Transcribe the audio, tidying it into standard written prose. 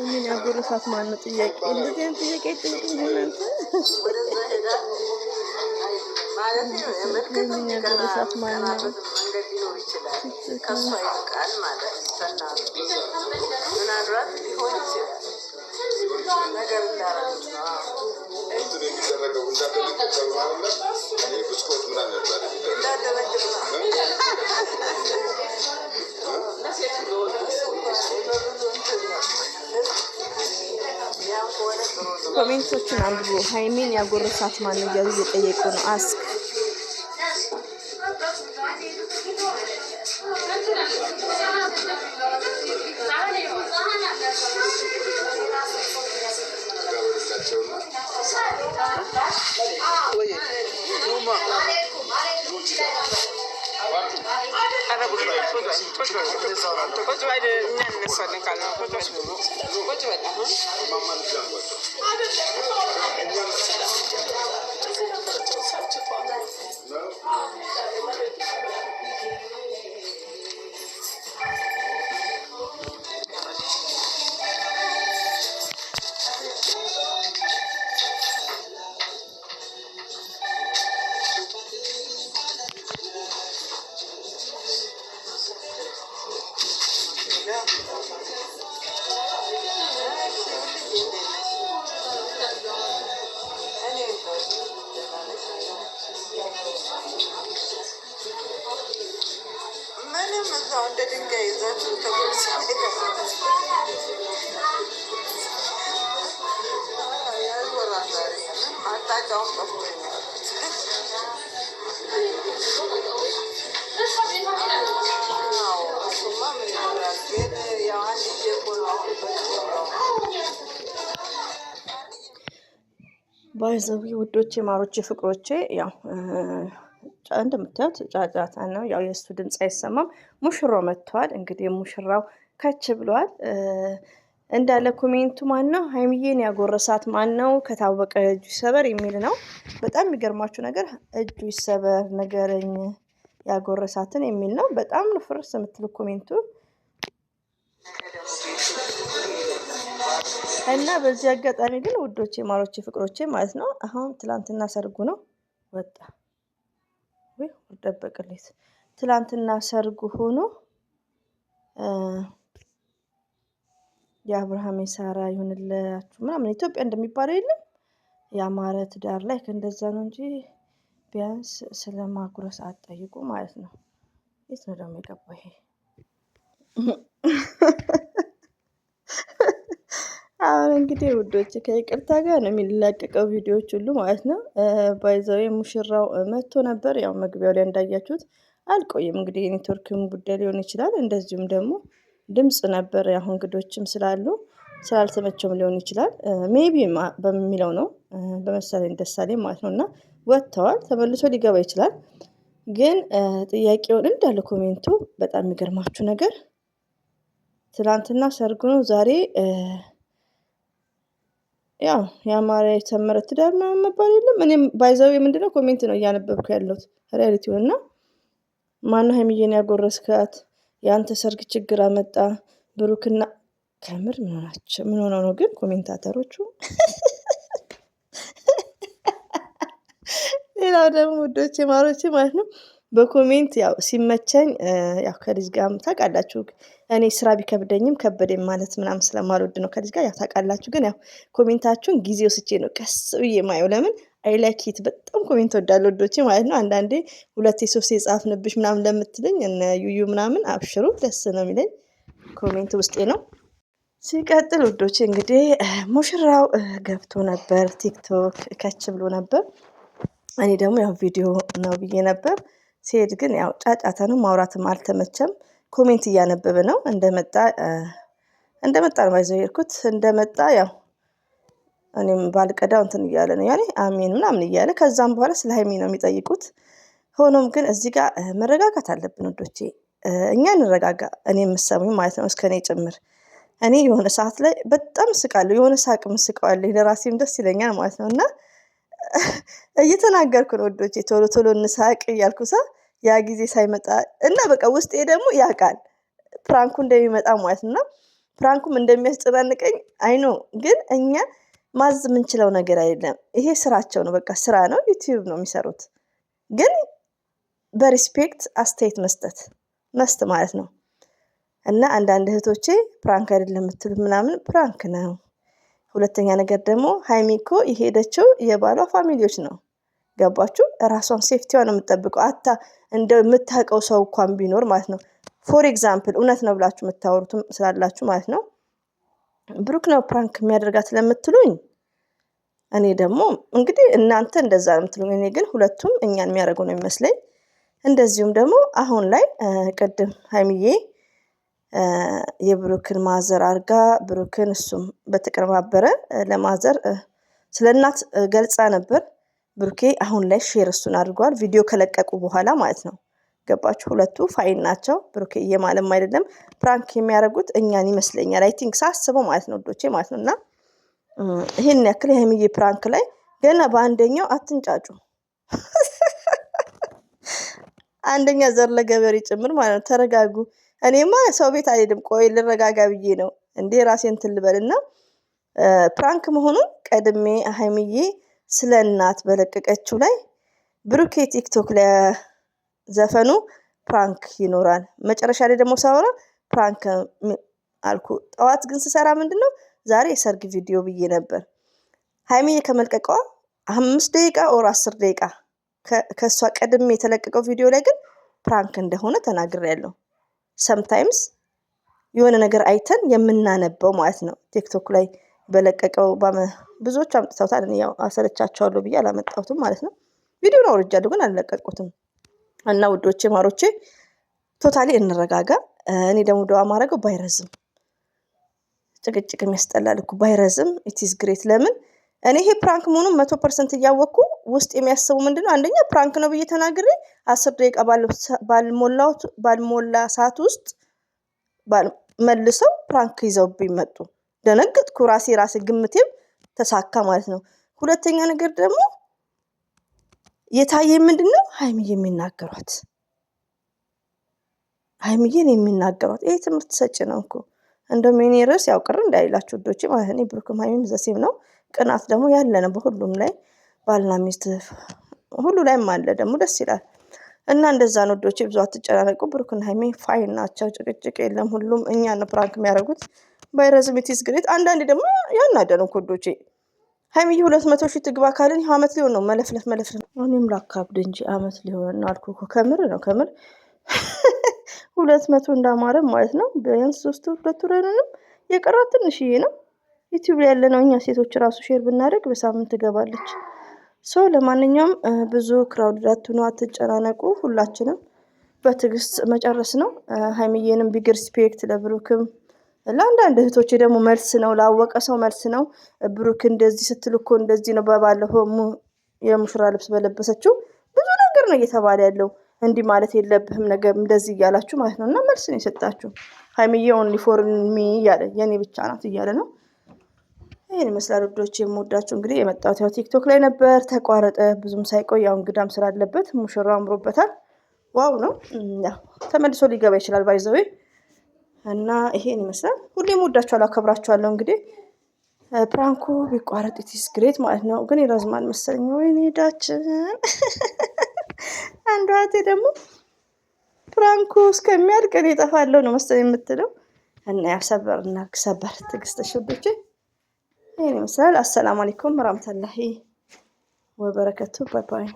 ምን ያጎረሳት ማን ነው? ጥያቄ እንደዚህ አይነት ጥያቄ አይጠይቅም እናንተ። ማለት ነው የመልከት ያጎረሳት ማን ነው? መንገድ ሊኖር ይችላል። ከሷ ይልቃል ማለት ነው። ምን አድራት ሊሆን ይችላል ነገር እንዳረች ነው። እንትን የሚደረገው እንዳደረገው ማለት ብስኮት ምናምን ነበር እንዳደረገው ኮሜንቶችን አንብቡ። ሃይሚን ያጎረሳት ማን ነው እያሉ እየጠየቁ ነው። አስክ ባይዘው ውዶቼ ማሮቼ ፍቅሮቼ ያው እንደምታዩት ጫጫታ ነው። ያው የእሱ ድምጽ አይሰማም። ሙሽራው መጥቷል። እንግዲህ ሙሽራው ከች ብሏል። እንዳለ ኮሜንቱ ማን ነው ሃይሚዬን ያጎረሳት ማን ነው ከታወቀ እጁ ይሰበር የሚል ነው። በጣም የሚገርማችሁ ነገር እጁ ይሰበር ነገረኝ ያጎረሳትን የሚል ነው። በጣም ነው ፍርስ የምትሉ ኮሜንቱ እና በዚህ አጋጣሚ ግን ውዶቼ ማሮቼ ፍቅሮቼ ማለት ነው አሁን ትላንትና ሰርጉ ነው ወጣ ወይ ወደበቀለት ትላንትና ሰርጉ ሆኖ የአብርሃም የሳራ ይሁንላችሁ ምናምን ኢትዮጵያ እንደሚባለው የለም ያማረ ትዳር ላይ እንደዛ ነው እንጂ ቢያንስ ስለማጉረስ አትጠይቁ ማለት ነው። የት ነው ደግሞ የገባው ይሄ? አሁን እንግዲህ ውዶች ከይቅርታ ጋር ነው የሚለቀቀው ቪዲዮዎች ሁሉ ማለት ነው። ባይዘው ሙሽራው መጥቶ ነበር። ያው መግቢያው ላይ እንዳያችሁት አልቆየም። እንግዲህ የኔትወርክም ጉዳይ ሊሆን ይችላል። እንደዚሁም ደግሞ ድምጽ ነበር። አሁን እንግዶችም ስላሉ ስላልተመቸውም ሊሆን ይችላል። ሜቢ በሚለው ነው በመሰለኝ ደሳለኝ ማለት ነውና ወጥተዋል። ተመልሶ ሊገባ ይችላል። ግን ጥያቄውን እንዳለ ኮሜንቱ በጣም የሚገርማችሁ ነገር ትላንትና ሰርጉ ነው ዛሬ ያው ያማረ የተመረ ትዳር ምናምን መባል የለም። እኔም ባይዘው ምንድነው ኮሜንት ነው እያነበብኩ ያለሁት ሪያሊቲውና ማነው ሃይሚዬን ያጎረስካት ያንተ ሰርግ ችግር አመጣ ብሩክና ከምር ምን ሆነው ነው ግን ኮሜንታተሮቹ? ሌላው ደግሞ ውዶቼ ማሮቼ ማለት ነው በኮሜንት ያው ሲመቸኝ ያው ከልጅ ጋር ታውቃላችሁ እኔ ስራ ቢከብደኝም ከበደኝ ማለት ምናምን ስለማልወድ ነው ከልጅ ጋር ያው ታውቃላችሁ። ግን ያው ኮሜንታችሁን ጊዜ ወስጄ ነው ቀስ ብዬ ማየው። ለምን አይ ላይክ ኢት በጣም ኮሜንት ወዳለሁ ወዶቼ ማለት ነው። አንዳንዴ 2-3 የጻፍንብሽ ምናምን ለምትልኝ እነ ዩዩ ምናምን አብሽሩ ደስ ነው የሚለኝ ኮሜንት ውስጤ ነው። ሲቀጥል ወዶቼ እንግዲህ ሙሽራው ገብቶ ነበር ቲክቶክ ከች ብሎ ነበር። እኔ ደግሞ ያው ቪዲዮ ነው ብዬ ነበር። ሲሄድ ግን ያው ጫጫታ ነው ማውራትም አልተመቸም። ኮሜንት እያነበበ ነው እንደመጣ ነው ባይዘየርኩት እንደመጣ ያው እኔም ባልቀዳው እንትን እያለ ነው ያኔ አሜን ምናምን እያለ ከዛም በኋላ ስለ ሃይሚ ነው የሚጠይቁት። ሆኖም ግን እዚህ ጋር መረጋጋት አለብን ወዶቼ። እኛ እንረጋጋ። እኔ የምሰሙኝ ማለት ነው እስከኔ ጭምር። እኔ የሆነ ሰዓት ላይ በጣም ስቃለሁ። የሆነ ሳቅ ምስቀዋለሁ ለራሴም ደስ ይለኛል ማለት ነው። እና እየተናገርኩ ነው ወዶቼ ቶሎ ቶሎ እንሳቅ እያልኩ ያ ጊዜ ሳይመጣ እና በቃ ውስጤ ደግሞ ያውቃል ፕራንኩ እንደሚመጣ ማለት ነው። ፕራንኩም እንደሚያስጨናንቀኝ አይኖ ግን እኛ ማዝ የምንችለው ነገር አይደለም። ይሄ ስራቸው ነው። በቃ ስራ ነው። ዩቲዩብ ነው የሚሰሩት። ግን በሪስፔክት አስተያየት መስጠት ማለት ነው። እና አንዳንድ እህቶቼ ፕራንክ አይደለም የምትሉ ምናምን ፕራንክ ነው። ሁለተኛ ነገር ደግሞ ሀይሚ እኮ የሄደችው የባሏ ፋሚሊዎች ነው። ገባችሁ? ራሷን ሴፍቲዋ ነው የምትጠብቀው። እንደው የምታውቀው ሰው እንኳን ቢኖር ማለት ነው። ፎር ኤግዛምፕል እውነት ነው ብላችሁ የምታወሩትም ስላላችሁ ማለት ነው። ብሩክ ነው ፕራንክ የሚያደርጋት ለምትሉኝ፣ እኔ ደግሞ እንግዲህ እናንተ እንደዛ ነው የምትሉኝ። እኔ ግን ሁለቱም እኛን የሚያደርጉ ነው የሚመስለኝ። እንደዚሁም ደግሞ አሁን ላይ ቅድም ሀይሚዬ የብሩክን ማዘር አድርጋ ብሩክን እሱም በተቀነባበረ ለማዘር ስለ እናት ገልጻ ነበር። ብሩኬ አሁን ላይ ሼር እሱን አድርጓል፣ ቪዲዮ ከለቀቁ በኋላ ማለት ነው። ገባችሁ? ሁለቱ ፋይን ናቸው። ብሩኬ እየማለም አይደለም። ፕራንክ የሚያደርጉት እኛን ይመስለኛል። አይ ቲንክ ሳስበው ማለት ነው ወዶቼ ማለት ነው። እና ይሄን ያክል የሀይሚዬ ፕራንክ ላይ ገና በአንደኛው አትንጫጩ። አንደኛ ዘር ለገበሬ ጭምር ማለት ነው። ተረጋጉ። እኔማ ሰው ቤት አልሄድም። ቆይ ልረጋጋ ብዬ ነው እንዴ ራሴን ትልበልና ፕራንክ መሆኑን ቀድሜ ሀይሚዬ ስለ እናት በለቀቀችው ላይ ብሩኬ ቲክቶክ ላይ ዘፈኑ ፕራንክ ይኖራል። መጨረሻ ላይ ደግሞ ሳወራ ፕራንክ አልኩ። ጠዋት ግን ስሰራ ምንድነው ዛሬ የሰርግ ቪዲዮ ብዬ ነበር። ሀይሚዬ ከመልቀቀዋ 5 ደቂቃ ኦር 10 ደቂቃ ከሷ ቀድሜ የተለቀቀው ቪዲዮ ላይ ግን ፕራንክ እንደሆነ ተናግሬያለሁ። ሰምታይምስ የሆነ ነገር አይተን የምናነበው ማለት ነው። ቲክቶክ ላይ በለቀቀው ብዙዎች አምጥተውታል። እኔ ያው አሰለቻቸዋለሁ ብዬ አላመጣሁትም ማለት ነው። ቪዲዮውን አውርጃለሁ ግን አልለቀቁትም። እና ውዶቼ ማሮቼ ቶታሊ እንረጋጋ። እኔ ደግሞ ደዋ ማድረገው ባይረዝም፣ ጭቅጭቅ የሚያስጠላል እኮ ባይረዝም ኢትስ ግሬት። ለምን እኔ ይሄ ፕራንክ መሆኑን 100% እያወቅኩ ውስጥ የሚያስቡ ምንድነው አንደኛ ፕራንክ ነው ብዬ ተናግሬ 10 ደቂቃ ባልሞላ ሰዓት ውስጥ መልሰው ፕራንክ ይዘውብኝ መጡ። ደነገጥኩ። ራሴ ግምቴም ተሳካ ማለት ነው። ሁለተኛ ነገር ደግሞ የታየ ምንድነው ሀይሚዬን የሚናገሯት ይሄ ትምህርት ሰጪ ነው እኮ። እንደውም የኔ ርዕስ ያው ቅር እንዳይላችሁ ወዶቼ ማለት ነው። ብሩክም ሀይሚም ዘሴም ነው። ቅናት ደግሞ ያለ ነው በሁሉም ላይ፣ ባልና ሚስት ሁሉ ላይም አለ። ደግሞ ደስ ይላል። እና እንደዛ ነው ወዶቼ፣ ብዙ አትጨናነቁ። ብሩክና ሀይሚ ፋይን ናቸው። ጭቅጭቅ የለም። ሁሉም እኛን ፕራንክ የሚያደርጉት ባይረዝም ኢትስ ግሬት። አንዳንዴ ደግሞ ያናደኑ ወዶቼ። ሀይሚዬ 200 ሺህ ትግባ ካልን አመት ሊሆን ነው መለፍለፍ። እኔም ላካብድ እንጂ አመት ሊሆን ነው አልኩ እኮ። ከምር 200 እንዳማረ ማለት ነው። ቢያንስ 2 ወር የቀራት ትንሽዬ ነው። ዩቲዩብ ላይ ያለነው እኛ ሴቶች ራሱ ሼር ብናደርግ በሳምንት ትገባለች። ለማንኛውም ብዙ ክራውድ አትሁኑ፣ አትጨናነቁ። ሁላችንም በትዕግስት መጨረስ ነው። ሀይሚዬንም ቢግ ሪስፔክት፣ ለብሩክም ለአንዳንድ እህቶቼ ደግሞ መልስ ነው፣ ላወቀ ሰው መልስ ነው። ብሩክ እንደዚህ ስትል እኮ እንደዚህ ነው። በባለፈው የሙሽራ ልብስ በለበሰችው ብዙ ነገር ነው እየተባለ ያለው። እንዲህ ማለት የለብህም ነገር እንደዚህ እያላችሁ ማለት ነው። እና መልስ ነው የሰጣችሁ። ሀይሚዬ ኦንሊ ፎር ሚ እያለ የኔ ብቻ ናት እያለ ነው። ይህን ይመስላል ውዶች፣ የምወዳችሁ። እንግዲህ የመጣሁት ያው ቲክቶክ ላይ ነበር፣ ተቋረጠ። ብዙም ሳይቆይ ያው እንግዳም ስላለበት ሙሽራው አምሮበታል። ዋው ነው። ያው ተመልሶ ሊገባ ይችላል ባይዘዌ። እና ይሄን ይመስላል። ሁሌም ወዳችኋለሁ፣ አከብራችኋለሁ። እንግዲህ ፕራንኩ ቢቋረጥ ኢትስ ግሬት ማለት ነው። ግን ይረዝማል መሰለኝ። ወይኔ ሄዳችን አንዷ እህቴ ደግሞ ፕራንኩ እስከሚያልቅ እኔ እጠፋለሁ ነው መሰለኝ የምትለው። እና ያው ሰበር ትዕግስት ተሽብቼ ይሄን ይመስላል። አሰላሙ አለይኩም ወራህመቱላሂ ወበረከቱ። ባይ ባይ።